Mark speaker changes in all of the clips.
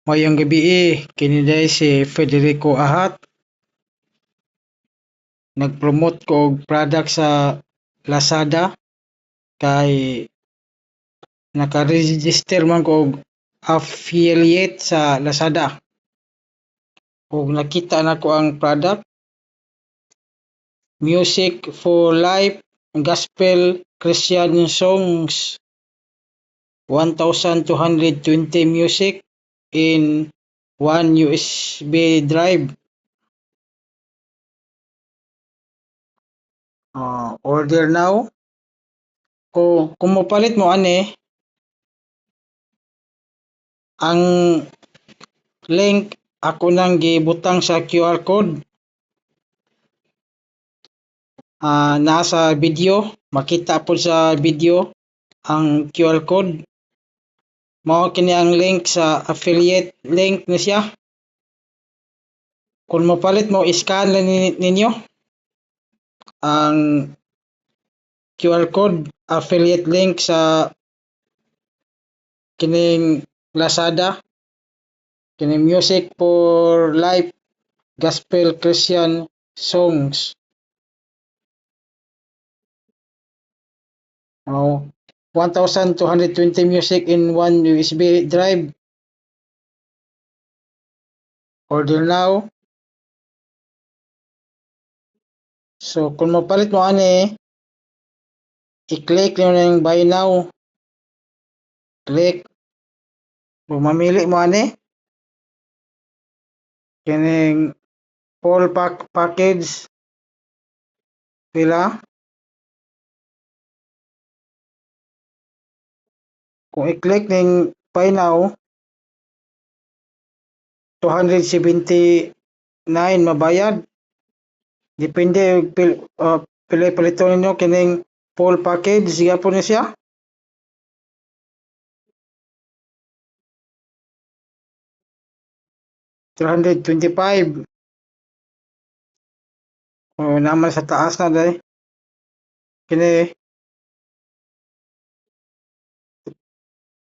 Speaker 1: Mayong gabi kini day si Federico Ahat. Nag-promote ko og product sa Lazada kay naka-register man ko og affiliate sa Lazada. Ug nakita nako ang product Music for Life Gospel Christian Songs 1,220 music in one USB drive. Order now. Kung mopalit mo ani, ang link ako nang gibutang sa QR code. Nasa video, makita po sa video ang QR code. Mao kini ang link sa affiliate link na siya. Kung mopalit mo, scan lang ninyo ang QR code affiliate link sa kining Lazada, kining Music for Life Gospel Christian Songs. 1,220 music in one USB drive. Order now. So kung mapalit mo ani, i-click nyo na yung buy now. Click. Kung mamili mo ani, kining full package pila. Kung i-click ning buy now, 279 mabayad. Depende pili-palito ninyo kining full package. Siya po niya siya. $325. Naman sa taas na dahil. Kini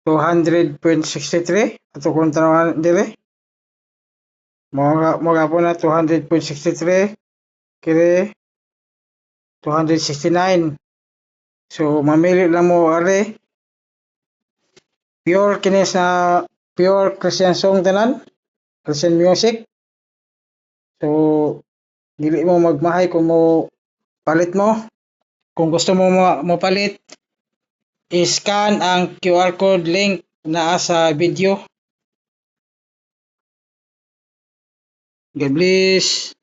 Speaker 1: 200.63 ato kung tanawan dire. Mga po na 200.63 kini 269. So mamili lang mo are pure kini sa pure Christian song tanan, Christian music. So dili mo magmahay kung mo palit mo. Kung gusto mo mapalit, i-scan ang QR code link na sa video. God bless.